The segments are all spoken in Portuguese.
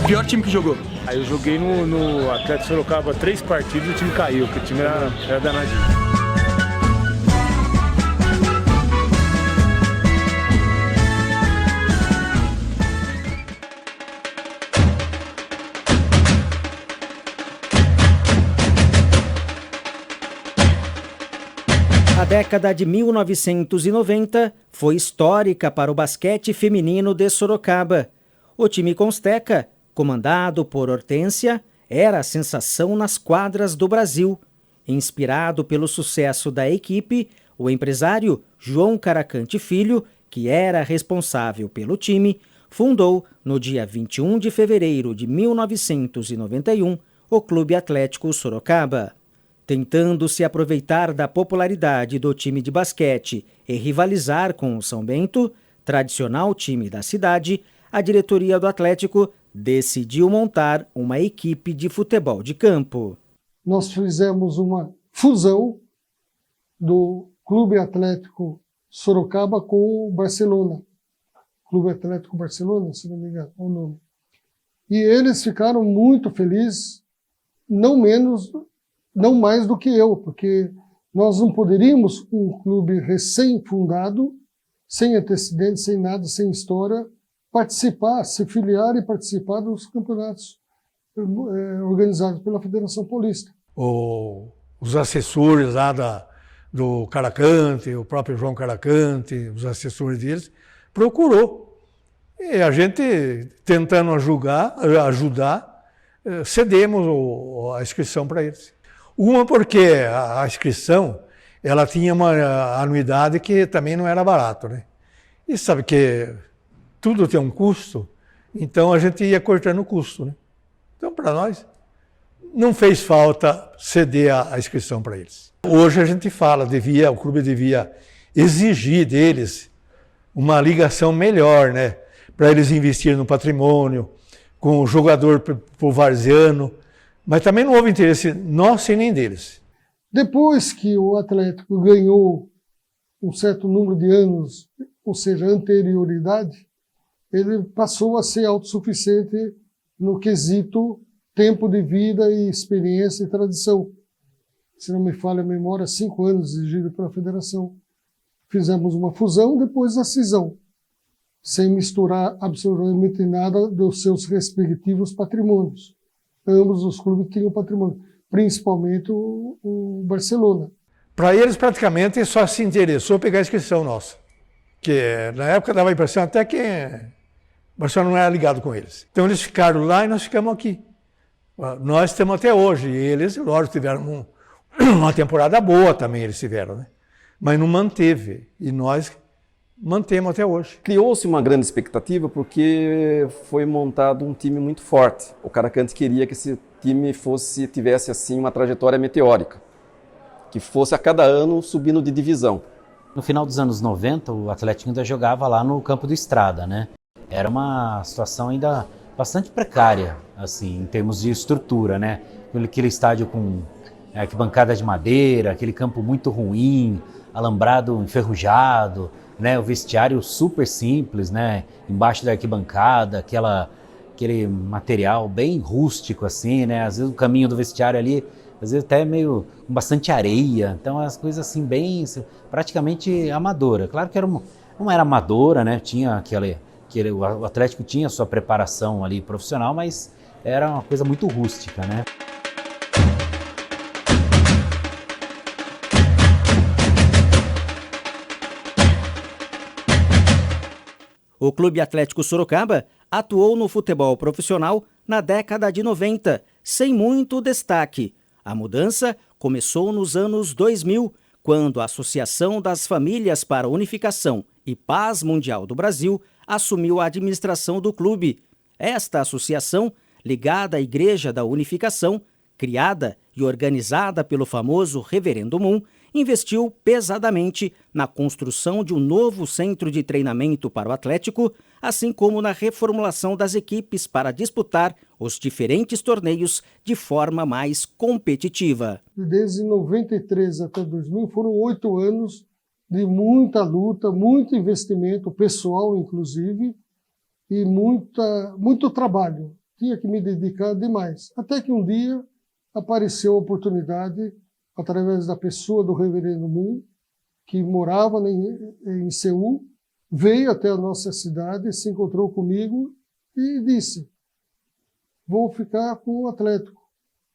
Pior time que jogou? Aí eu joguei no Atlético Sorocaba 3 partidas e o time caiu, porque o time era danadinho. A década de 1990 foi histórica para o basquete feminino de Sorocaba. O time Consteca, comandado por Hortência, era a sensação nas quadras do Brasil. Inspirado pelo sucesso da equipe, o empresário João Caracante Filho, que era responsável pelo time, fundou, no dia 21 de fevereiro de 1991, o Clube Atlético Sorocaba. Tentando se aproveitar da popularidade do time de basquete e rivalizar com o São Bento, tradicional time da cidade, a diretoria do Atlético decidiu montar uma equipe de futebol de campo. Nós fizemos uma fusão do Clube Atlético Sorocaba com o Barcelona. Clube Atlético Barcelona, se não me engano, é o nome. E eles ficaram muito felizes, não mais do que eu, porque nós não poderíamos, um clube recém-fundado, sem antecedentes, sem nada, sem história, se filiar e participar dos campeonatos organizados pela Federação Paulista. Os assessores lá do Caracante, o próprio João Caracante, os assessores deles, procurou. E a gente, tentando ajudar, cedemos a inscrição para eles. Uma porque a inscrição, ela tinha uma anuidade que também não era barato, né? E sabe que tudo tem um custo, então a gente ia cortando o custo, né? Então, para nós, não fez falta ceder a inscrição para eles. Hoje a gente fala, o clube devia exigir deles uma ligação melhor, né? Para eles investirem no patrimônio, com o jogador pro varziano. Mas também não houve interesse nosso e nem deles. Depois que o Atlético ganhou um certo número de anos, ou seja, anterioridade, ele passou a ser autossuficiente no quesito tempo de vida e experiência e tradição. Se não me falha a memória, 5 anos exigido pela federação. Fizemos uma fusão, depois a cisão, sem misturar absolutamente nada dos seus respectivos patrimônios. Ambos os clubes tinham patrimônio, principalmente o Barcelona. Para eles, praticamente, só se interessou pegar a inscrição nossa. Que na época dava a impressão até que o Barcelona não era ligado com eles. Então eles ficaram lá e nós ficamos aqui. Nós estamos até hoje. E eles, lógico, tiveram uma temporada boa também, eles tiveram, né? Mas não manteve. E nós mantemos até hoje. Criou-se uma grande expectativa porque foi montado um time muito forte. O Caracante queria que esse time tivesse assim uma trajetória meteórica, que fosse a cada ano subindo de divisão. No final dos anos 90, o Atlético ainda jogava lá no campo do Estrada, né? Era uma situação ainda bastante precária, assim, em termos de estrutura, né? Aquele estádio com arquibancada de madeira, aquele campo muito ruim, alambrado enferrujado, né, o vestiário super simples, né, embaixo da arquibancada, aquele material bem rústico assim, né, às vezes o caminho do vestiário ali, às vezes até meio com bastante areia, então as coisas assim bem, praticamente amadora. Claro que não era amadora, né, tinha o Atlético tinha sua preparação ali profissional, mas era uma coisa muito rústica, né. O Clube Atlético Sorocaba atuou no futebol profissional na década de 90, sem muito destaque. A mudança começou nos anos 2000, quando a Associação das Famílias para a Unificação e Paz Mundial do Brasil assumiu a administração do clube. Esta associação, ligada à Igreja da Unificação, criada e organizada pelo famoso Reverendo Moon, investiu pesadamente na construção de um novo centro de treinamento para o Atlético, assim como na reformulação das equipes para disputar os diferentes torneios de forma mais competitiva. Desde 93 até 2000 foram 8 anos de muita luta, muito investimento pessoal, inclusive, e muito trabalho. tinha que me dedicar demais. Até que um dia apareceu a oportunidade, através da pessoa do reverendo Moon, que morava em Seul, veio até a nossa cidade, se encontrou comigo e disse: vou ficar com o Atlético.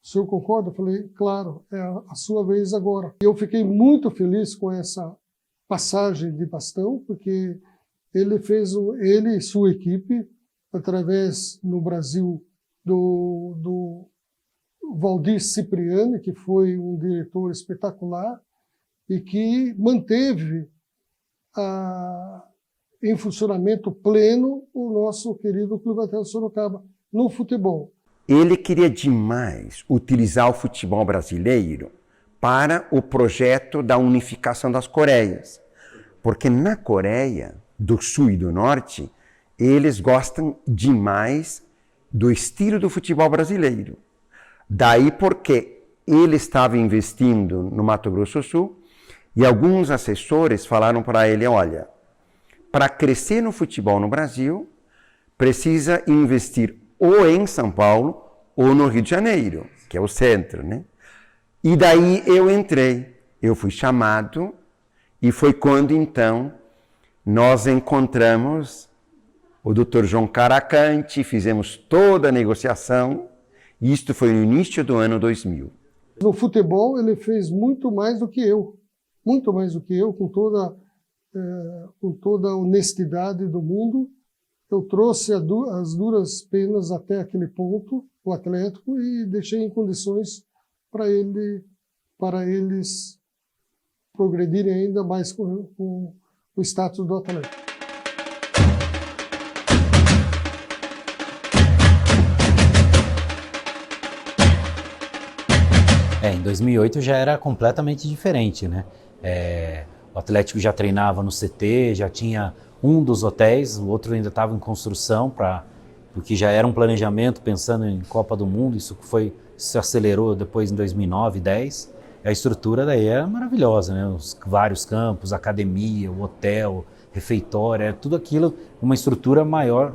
O senhor concorda? Eu falei: claro, é a sua vez agora. Eu fiquei muito feliz com essa passagem de bastão, porque ele e sua equipe, através no Brasil do Valdir Cipriani, que foi um diretor espetacular e que manteve em funcionamento pleno o nosso querido Clube Atlético Sorocaba no futebol. Ele queria demais utilizar o futebol brasileiro para o projeto da unificação das Coreias. Porque na Coreia do Sul e do Norte, eles gostam demais do estilo do futebol brasileiro. Daí porque ele estava investindo no Mato Grosso do Sul e alguns assessores falaram para ele: olha, para crescer no futebol no Brasil, precisa investir ou em São Paulo ou no Rio de Janeiro, que é o centro, né? E daí eu fui chamado, e foi quando então nós encontramos o Dr. João Caracante, fizemos toda a negociação, e isto foi no início do ano 2000. No futebol ele fez muito mais do que eu, com toda a honestidade do mundo. Eu trouxe as duras penas até aquele ponto, o Atlético, e deixei em condições para eles progredirem ainda mais com o status do Atlético. Em 2008 já era completamente diferente, né? O Atlético já treinava no CT, já tinha um dos hotéis, o outro ainda estava em construção, porque já era um planejamento pensando em Copa do Mundo. Isso se acelerou depois em 2009, 2010. A estrutura daí era maravilhosa, né? Os vários campos, academia, o hotel, refeitório, era tudo aquilo, uma estrutura maior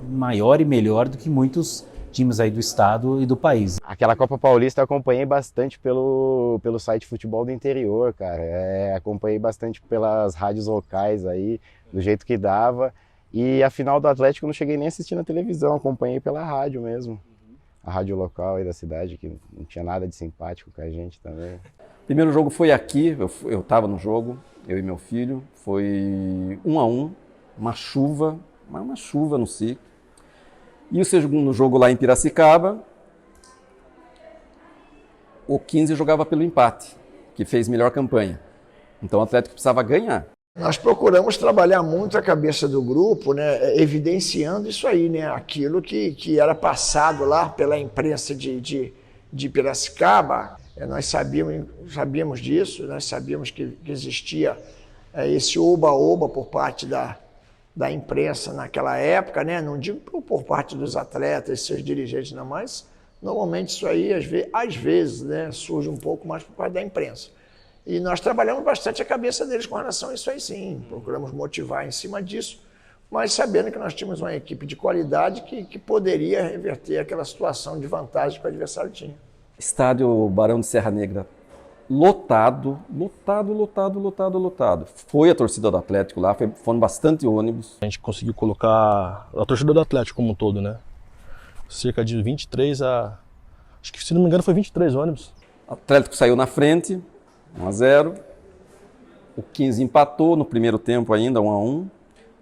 e melhor do que muitos times aí do estado e do país. Aquela Copa Paulista eu acompanhei bastante pelo site Futebol do Interior, cara. Acompanhei bastante pelas rádios locais aí, do jeito que dava. E a final do Atlético eu não cheguei nem a assistir na televisão, acompanhei pela rádio mesmo. A rádio local aí da cidade, que não tinha nada de simpático com a gente também. O primeiro jogo foi aqui, eu estava no jogo, eu e meu filho. Foi 1-1, uma chuva no SIC. E o segundo jogo lá em Piracicaba, o 15 jogava pelo empate, que fez melhor campanha. Então o Atlético precisava ganhar. Nós procuramos trabalhar muito a cabeça do grupo, né, evidenciando isso aí, né, aquilo que era passado lá pela imprensa de Piracicaba. Nós sabíamos disso, nós sabíamos que existia esse oba-oba por parte da imprensa naquela época, né? Não digo por parte dos atletas e seus dirigentes, não, mas normalmente isso aí, às vezes, né, surge um pouco mais por parte da imprensa. E nós trabalhamos bastante a cabeça deles com relação a isso aí, sim. Procuramos motivar em cima disso, mas sabendo que nós tínhamos uma equipe de qualidade que poderia reverter aquela situação de vantagem que o adversário tinha. Estádio Barão de Serra Negra lotado. Foi a torcida do Atlético lá, foram bastante ônibus. A gente conseguiu colocar a torcida do Atlético como um todo, né? Cerca de 23 acho que, se não me engano, foi 23 ônibus. O Atlético saiu na frente, 1-0. O 15 empatou no primeiro tempo ainda, 1-1.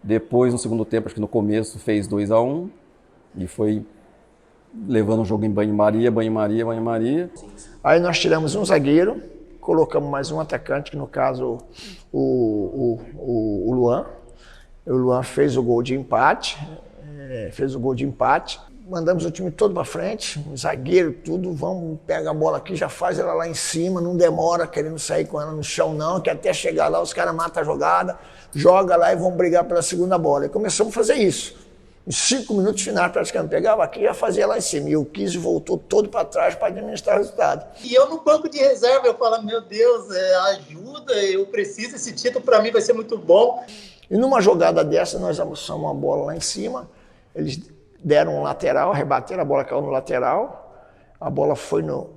Depois, no segundo tempo, acho que no começo, fez 2-1. E foi levando o jogo em banho-maria. Aí nós tiramos um zagueiro, colocamos mais um atacante, que no caso o Luan. O Luan fez o gol de empate, mandamos o time todo para frente, um zagueiro, tudo, vamos, pega a bola aqui, já faz ela lá em cima, não demora querendo sair com ela no chão não, que até chegar lá os caras matam a jogada, joga lá e vão brigar pela segunda bola. E começamos a fazer isso. Em 5 minutos finais, praticamente, pegava aqui e já fazia lá em cima. E o 15 voltou todo para trás para administrar o resultado. E eu no banco de reserva, eu falo, meu Deus, ajuda, eu preciso, esse título para mim vai ser muito bom. E numa jogada dessa, nós avançamos uma bola lá em cima, eles deram um lateral, rebateram, a bola caiu no lateral, a bola fomos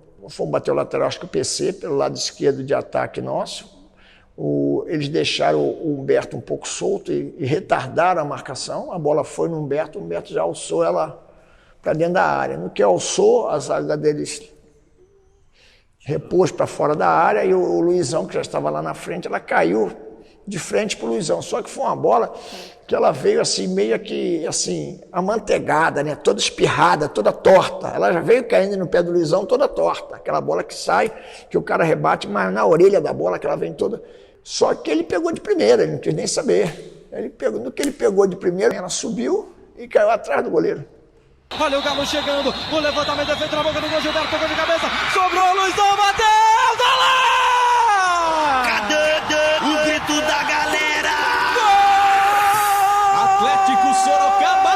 bater o lateral, acho que o PC, pelo lado esquerdo de ataque nosso. Eles deixaram o Humberto um pouco solto e retardaram a marcação, a bola foi no Humberto, o Humberto já alçou ela para dentro da área. No que alçou, a zaga deles repôs para fora da área e o Luizão, que já estava lá na frente, ela caiu de frente para o Luizão. Só que foi uma bola que ela veio assim, meio que assim, amanteigada, né? Toda espirrada, toda torta. Ela já veio caindo no pé do Luizão toda torta. Aquela bola que sai, que o cara rebate, mas na orelha da bola, que ela vem toda... Só que ele pegou de primeira, ele não quis nem saber. No que ele pegou de primeira, ela subiu e caiu atrás do goleiro. Olha o Galo chegando, o levantamento é feito na boca do gol, Gilberto tocou de cabeça, sobrou, Luizão, bateu, tá lá! Cadê o grito da galera? Gol! Atlético Sorocaba!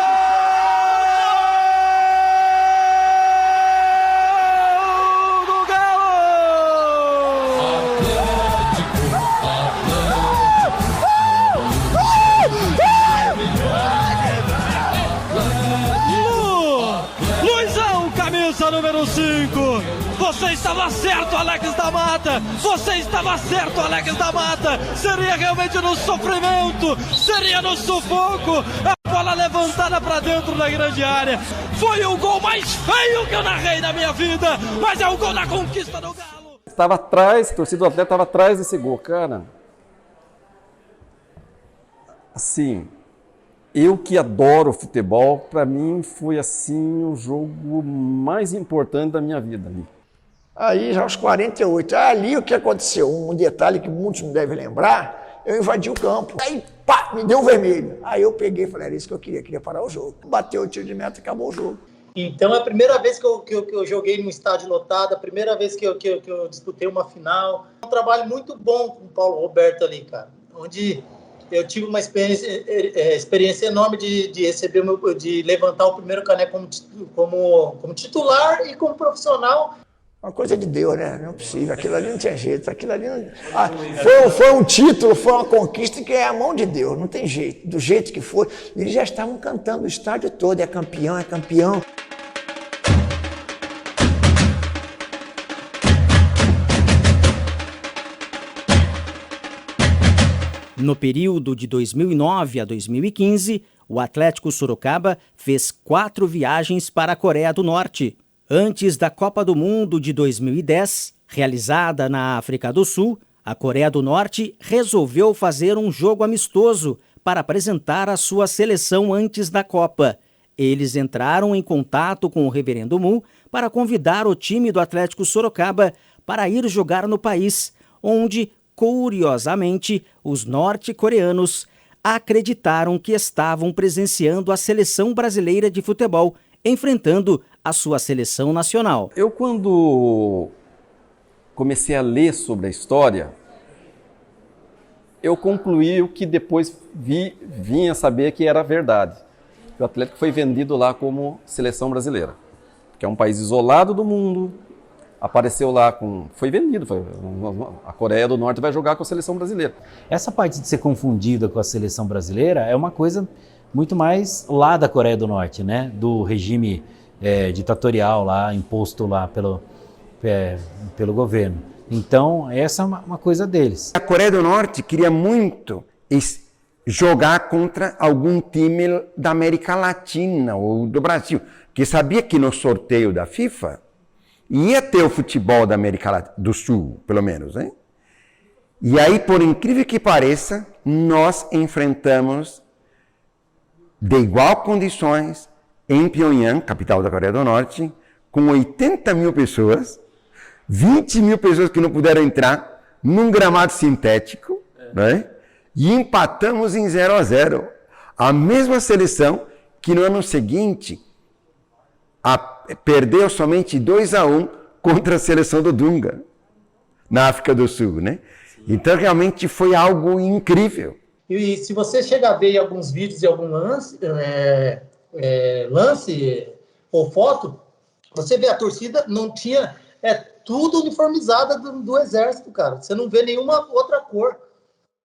Gol do Galo! Luizão, camisa número 5. Você estava certo, Alex da Mata! Você estava certo, Alex da Mata! Seria realmente no sofrimento, seria no sufoco, a bola levantada para dentro da grande área. Foi o gol mais feio que eu narrei na minha vida, mas é o gol da conquista do Galo. Estava atrás, a torcida do Atlético estava atrás desse gol, cara. Assim, eu que adoro futebol, para mim foi assim o jogo mais importante da minha vida ali. Aí, já aos 48, ali o que aconteceu? Um detalhe que muitos não devem lembrar, eu invadi o campo. Aí, pá, me deu um vermelho. Aí eu peguei e falei, era isso que eu queria parar o jogo. Bateu o tiro de meta e acabou o jogo. Então, é a primeira vez que eu joguei num estádio lotado, a primeira vez que eu disputei uma final. Um trabalho muito bom com o Paulo Roberto ali, cara, onde eu tive uma experiência enorme de receber, de levantar o primeiro caneco como titular e como profissional. Uma coisa de Deus, né? Não é possível. Aquilo ali não tinha jeito. Aquilo ali não... foi um título, foi uma conquista que é a mão de Deus. Não tem jeito. Do jeito que foi. Eles já estavam cantando o estádio todo. É campeão, é campeão. No período de 2009 a 2015, o Atlético Sorocaba fez 4 viagens para a Coreia do Norte. Antes da Copa do Mundo de 2010, realizada na África do Sul, a Coreia do Norte resolveu fazer um jogo amistoso para apresentar a sua seleção antes da Copa. Eles entraram em contato com o Reverendo Mu para convidar o time do Atlético Sorocaba para ir jogar no país, onde, curiosamente, os norte-coreanos acreditaram que estavam presenciando a seleção brasileira de futebol, enfrentando a sua seleção nacional. Eu, quando comecei a ler sobre a história, eu concluí o que depois vinha saber que era verdade. O Atlético foi vendido lá como seleção brasileira, que é um país isolado do mundo, apareceu lá foi vendido, a Coreia do Norte vai jogar com a seleção brasileira. Essa parte de ser confundida com a seleção brasileira é uma coisa muito mais lá da Coreia do Norte, né? Do regime ditatorial lá, imposto lá pelo governo. Então, essa é uma coisa deles. A Coreia do Norte queria muito jogar contra algum time da América Latina ou do Brasil, que sabia que no sorteio da FIFA ia ter o futebol da América do Sul, pelo menos, né? E aí, por incrível que pareça, nós enfrentamos de igual condições em Pyongyang, capital da Coreia do Norte, com 80 mil pessoas, 20 mil pessoas que não puderam entrar, num gramado sintético, né? E empatamos em 0-0. A mesma seleção que no ano seguinte perdeu somente 2-1 contra a seleção do Dunga, na África do Sul, né? Então, realmente foi algo incrível. E se você chega a ver alguns vídeos e algum lance ou foto, você vê a torcida não tinha... tudo uniformizada do exército, cara. Você não vê nenhuma outra cor.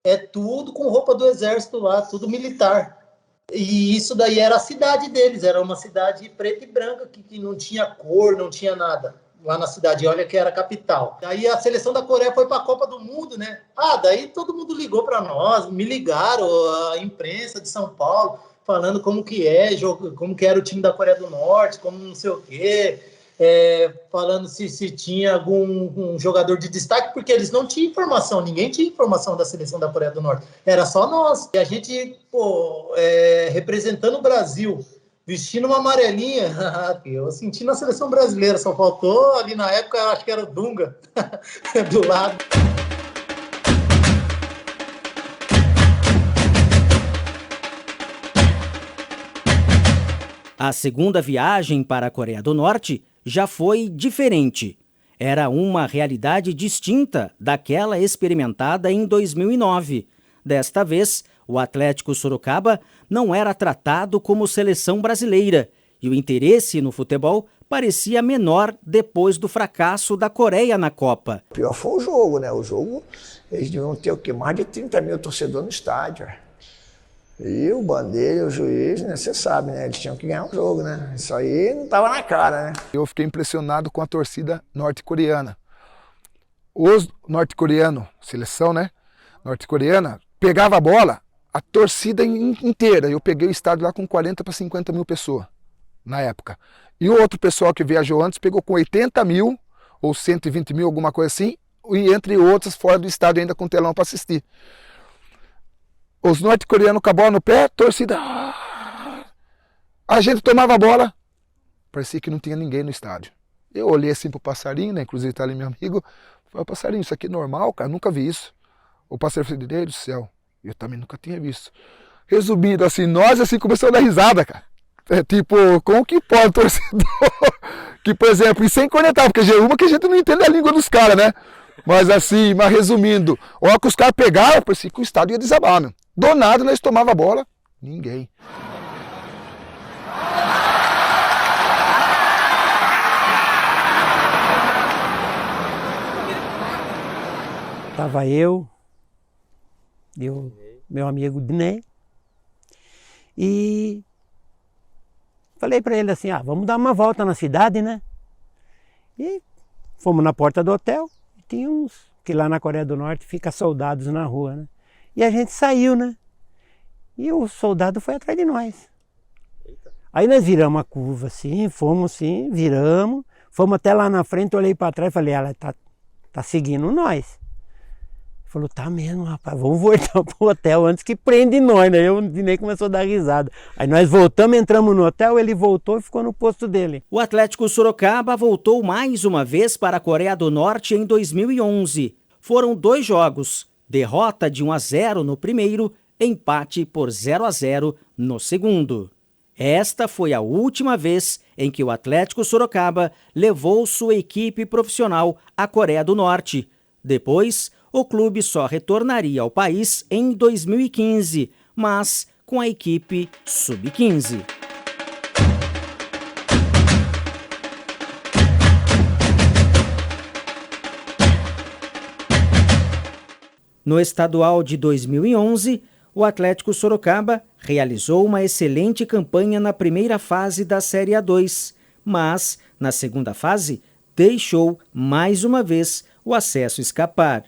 É tudo com roupa do exército lá, tudo militar. E isso daí era a cidade deles, era uma cidade preta e branca, que não tinha cor, não tinha nada. Lá na cidade, olha que era a capital. Daí a seleção da Coreia foi para a Copa do Mundo, né? Daí todo mundo ligou para nós, me ligaram, a imprensa de São Paulo, falando como que era o time da Coreia do Norte, como não sei o quê, falando se tinha algum jogador de destaque, porque eles não tinham informação, ninguém tinha informação da seleção da Coreia do Norte, era só nós. E a gente, representando o Brasil, vestindo uma amarelinha, eu senti na seleção brasileira, só faltou ali na época, eu acho que era o Dunga, do lado. A segunda viagem para a Coreia do Norte já foi diferente. Era uma realidade distinta daquela experimentada em 2009. Desta vez, o Atlético Sorocaba não era tratado como seleção brasileira e o interesse no futebol parecia menor depois do fracasso da Coreia na Copa. O pior foi o jogo, né? O jogo, eles deviam ter o quê? Mais de 30 mil torcedores no estádio. E o Bandeira, o juiz, né? Você sabe, né? Eles tinham que ganhar o jogo, né? Isso aí não estava na cara, né? Eu fiquei impressionado com a torcida norte-coreana. Os norte-coreanos, seleção, né? Norte-coreana, pegava a bola, a torcida inteira. Eu peguei o estádio lá com 40 para 50 mil pessoas, na época. E o outro pessoal que viajou antes pegou com 80 mil, ou 120 mil, alguma coisa assim, e entre outros fora do estádio ainda com telão para assistir. Os norte-coreanos com a bola no pé, torcida... A gente tomava a bola, parecia que não tinha ninguém no estádio. Eu olhei assim pro passarinho, né? Inclusive tá ali meu amigo, falei, passarinho, isso aqui é normal, cara, nunca vi isso. O passarinho falou, Deus do céu, eu também nunca tinha visto. Resumindo, assim, nós assim começamos a dar risada, cara. Tipo, como que pode torcedor? Que, por exemplo, e sem cornetar, porque é uma que a gente não entende a língua dos caras, né? Mas assim, resumindo, a hora que os caras pegaram, parecia que o estádio ia desabar, meu. Do nada nós tomava a bola, ninguém. Tava eu, meu amigo Diné, e falei para ele assim, vamos dar uma volta na cidade, né? E fomos na porta do hotel, e tinha uns que lá na Coreia do Norte fica soldados na rua, né? E a gente saiu, né? E o soldado foi atrás de nós. Aí nós viramos a curva assim, fomos assim, viramos, fomos até lá na frente, olhei para trás e falei, ela tá seguindo nós. Ele falou, tá mesmo, rapaz, vamos voltar pro hotel antes que prende nós, né? Eu nem começou a dar risada. Aí nós voltamos, entramos no hotel, ele voltou e ficou no posto dele. O Atlético Sorocaba voltou mais uma vez para a Coreia do Norte em 2011. Foram 2 jogos. Derrota de 1-0 no primeiro, empate por 0-0 no segundo. Esta foi a última vez em que o Atlético Sorocaba levou sua equipe profissional à Coreia do Norte. Depois, o clube só retornaria ao país em 2015, mas com a equipe sub-15. No estadual de 2011, o Atlético Sorocaba realizou uma excelente campanha na primeira fase da Série A2, mas, na segunda fase, deixou, mais uma vez, o acesso escapar.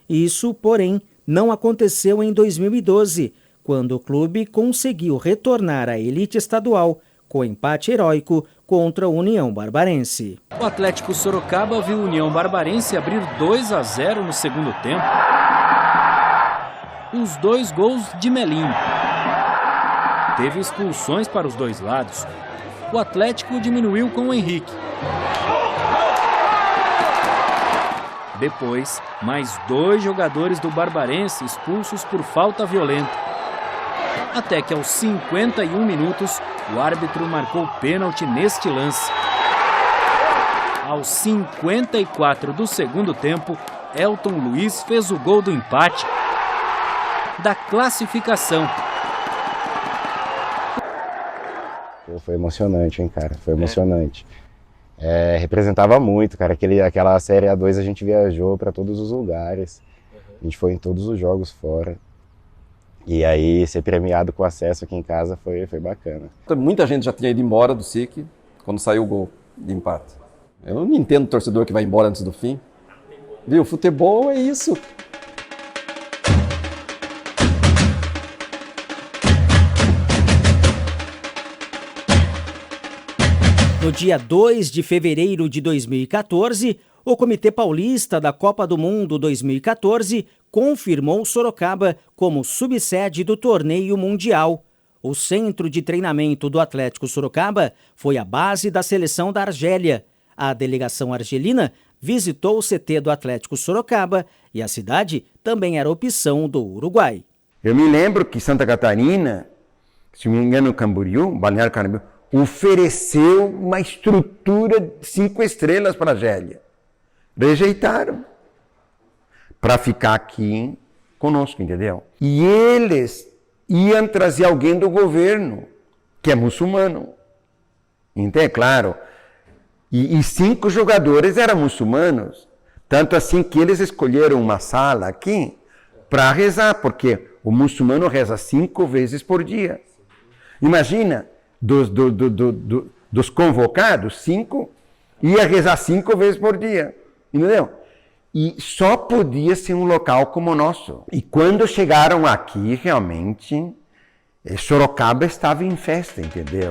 Isso, porém, não aconteceu em 2012, quando o clube conseguiu retornar à elite estadual com empate heróico contra o União Barbarense. O Atlético Sorocaba viu o União Barbarense abrir 2-0 no segundo tempo. Os 2 gols de Melinho. Teve expulsões para os 2 lados. O Atlético diminuiu com o Henrique. Depois, mais 2 jogadores do Barbarense expulsos por falta violenta. Até que aos 51 minutos, o árbitro marcou pênalti neste lance. Aos 54 do segundo tempo, Elton Luiz fez o gol do empate. Da classificação. Foi emocionante, hein, cara? Foi emocionante. Representava muito, cara. Aquela Série A2 a gente viajou para todos os lugares. A gente foi em todos os jogos fora. E aí ser premiado com acesso aqui em casa foi bacana. Muita gente já tinha ido embora do SIC quando saiu o gol de empate. Eu não entendo o torcedor que vai embora antes do fim. Viu, futebol é isso. No dia 2 de fevereiro de 2014, o Comitê Paulista da Copa do Mundo 2014 confirmou Sorocaba como subsede do torneio mundial. O centro de treinamento do Atlético Sorocaba foi a base da seleção da Argélia. A delegação argelina visitou o CT do Atlético Sorocaba e a cidade também era opção do Uruguai. Eu me lembro que Santa Catarina, se não me engano, Camboriú, Balneário Camboriú, ofereceu uma estrutura 5 estrelas para a Argélia. Rejeitaram para ficar aqui conosco, entendeu? E eles iam trazer alguém do governo, que é muçulmano. Entende? Claro. E 5 jogadores eram muçulmanos. Tanto assim que eles escolheram uma sala aqui para rezar, porque o muçulmano reza 5 vezes por dia. Imagina, dos convocados, 5, ia rezar 5 vezes por dia. Entendeu? E só podia ser um local como o nosso. E quando chegaram aqui, realmente, Sorocaba estava em festa, entendeu?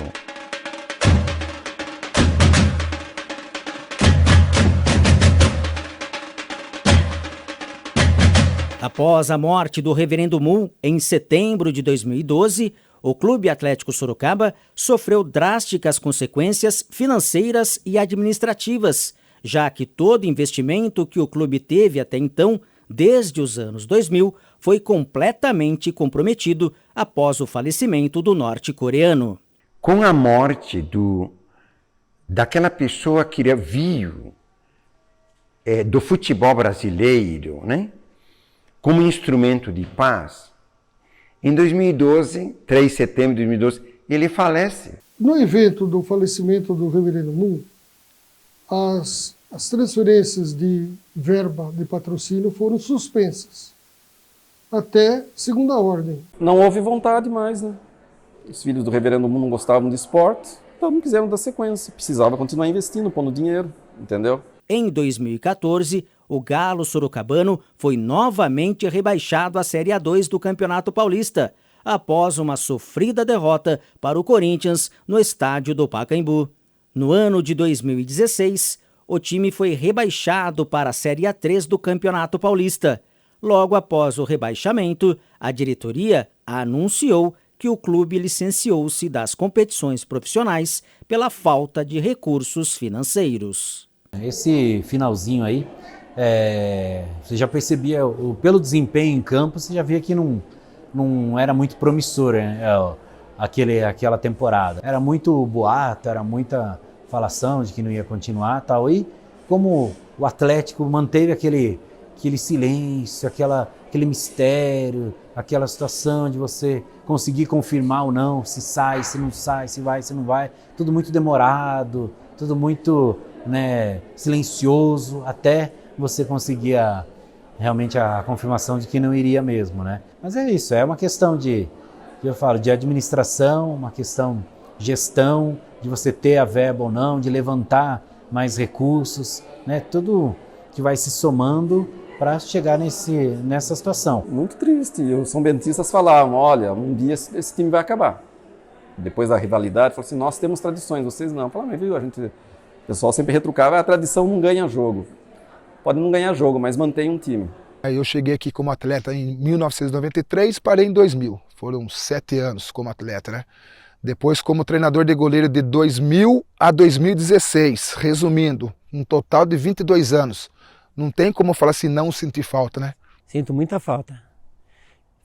Após a morte do reverendo Mu, em setembro de 2012, o Clube Atlético Sorocaba sofreu drásticas consequências financeiras e administrativas, já que todo investimento que o clube teve até então, desde os anos 2000, foi completamente comprometido após o falecimento do norte-coreano. Com a morte daquela pessoa que viu do futebol brasileiro, né, como instrumento de paz, em 2012, 3 de setembro de 2012, ele falece. No evento do falecimento do reverendo Mu, as transferências de verba de patrocínio foram suspensas, até segunda ordem. Não houve vontade mais, né? Os filhos do reverendo Mu não gostavam de esporte, então não quiseram dar sequência. Precisava continuar investindo, pondo dinheiro, entendeu? Em 2014, o Galo Sorocabano foi novamente rebaixado à Série A2 do Campeonato Paulista, após uma sofrida derrota para o Corinthians no estádio do Pacaembu. No ano de 2016, o time foi rebaixado para a Série A3 do Campeonato Paulista. Logo após o rebaixamento, a diretoria anunciou que o clube licenciou-se das competições profissionais pela falta de recursos financeiros. Esse finalzinho aí, você já percebia, pelo desempenho em campo, você já via que não era muito promissor, né, aquela temporada. Era muito boato, era muita falação de que não ia continuar e tal. E como o Atlético manteve aquele silêncio, aquele mistério, aquela situação de você conseguir confirmar ou não, se sai, se não sai, se vai, se não vai, tudo muito demorado, tudo muito, né, silencioso, até você conseguir realmente a confirmação de que não iria mesmo, né? Mas é isso, é uma questão de administração, uma questão de gestão, de você ter a verba ou não, de levantar mais recursos, né? Tudo que vai se somando para chegar nessa situação. Muito triste. Os são bentistas falavam, olha, um dia esse time vai acabar. Depois da rivalidade, falaram assim, nós temos tradições, vocês não. Falaram, mas viu, o pessoal sempre retrucava, a tradição não ganha jogo. Pode não ganhar jogo, mas mantém um time. Aí eu cheguei aqui como atleta em 1993, parei em 2000. Foram 7 anos como atleta, né? Depois como treinador de goleiro de 2000 a 2016. Resumindo, um total de 22 anos. Não tem como falar assim, não sentir falta, né? Sinto muita falta.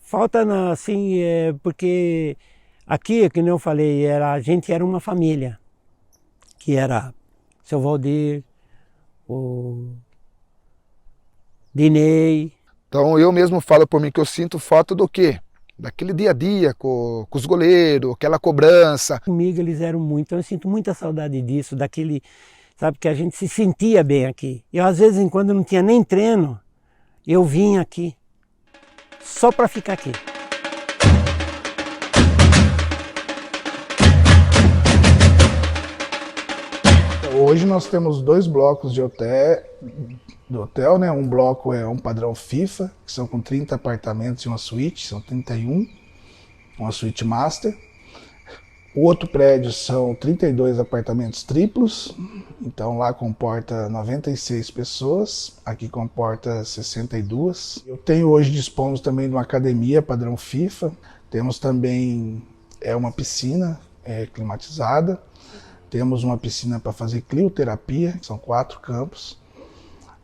Falta, assim, porque aqui, como eu falei, a gente era uma família. Que era o seu Valdir, o Dinei. Então eu mesmo falo por mim que eu sinto falta do quê? Daquele dia a dia com os goleiros, aquela cobrança. Comigo eles eram muito, então eu sinto muita saudade disso, daquele, sabe, que a gente se sentia bem aqui. Eu às vezes, quando não tinha nem treino, eu vinha aqui, só para ficar aqui. Hoje nós temos 2 blocos do hotel, né? Um bloco é um padrão FIFA, que são com 30 apartamentos e uma suíte, são 31, uma suíte master. O outro prédio são 32 apartamentos triplos, então lá comporta 96 pessoas, aqui comporta 62. Dispomos também de uma academia padrão FIFA, temos também uma piscina climatizada, temos uma piscina para fazer crioterapia, são 4 campos.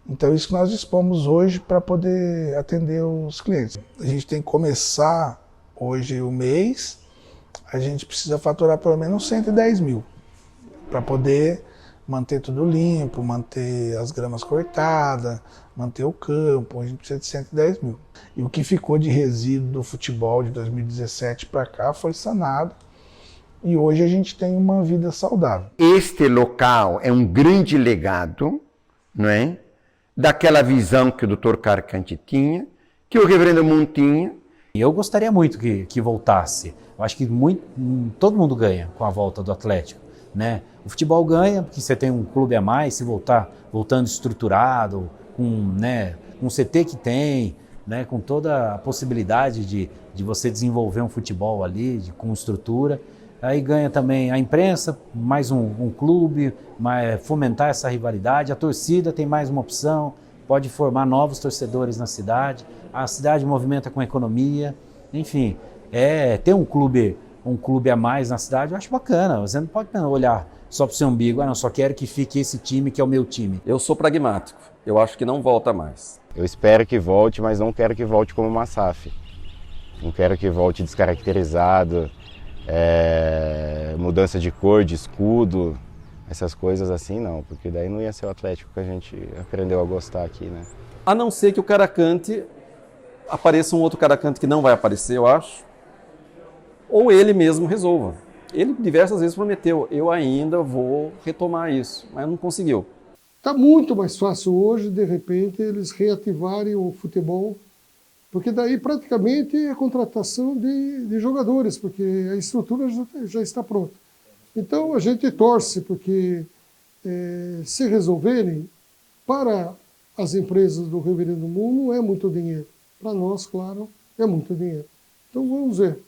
Então isso que nós dispomos hoje para poder atender os clientes. A gente tem que começar hoje o mês, a gente precisa faturar pelo menos 110 mil para poder manter tudo limpo, manter as gramas cortadas, manter o campo, a gente precisa de 110 mil. E o que ficou de resíduo do futebol de 2017 para cá foi sanado e hoje a gente tem uma vida saudável. Este local é um grande legado, não é? Daquela visão que o Dr. Cavalcanti tinha, que o reverendo Moon tinha. Eu gostaria muito que voltasse. Eu acho que todo mundo ganha com a volta do Atlético, né? O futebol ganha porque você tem um clube a mais, se voltando estruturado, com o CT que tem, né? Com toda a possibilidade de você desenvolver um futebol ali, com estrutura. Aí ganha também a imprensa, mais um clube, fomentar essa rivalidade. A torcida tem mais uma opção, pode formar novos torcedores na cidade. A cidade movimenta com a economia. Enfim, ter um clube a mais na cidade, eu acho bacana. Você não pode olhar só para o seu umbigo, não, só quero que fique esse time que é o meu time. Eu sou pragmático, eu acho que não volta mais. Eu espero que volte, mas não quero que volte como uma SAF. Não quero que volte descaracterizado. Mudança de cor, de escudo, essas coisas assim não, porque daí não ia ser o Atlético que a gente aprendeu a gostar aqui, né? A não ser que o Cavalcanti apareça um outro Cavalcanti que não vai aparecer, eu acho, ou ele mesmo resolva. Ele diversas vezes prometeu, eu ainda vou retomar isso, mas não conseguiu. Está muito mais fácil hoje, de repente, eles reativarem o futebol, porque daí praticamente é contratação de jogadores, porque a estrutura já está pronta. Então a gente torce, porque se resolverem, para as empresas do Reverendo Moon não é muito dinheiro. Para nós, claro, é muito dinheiro. Então vamos ver.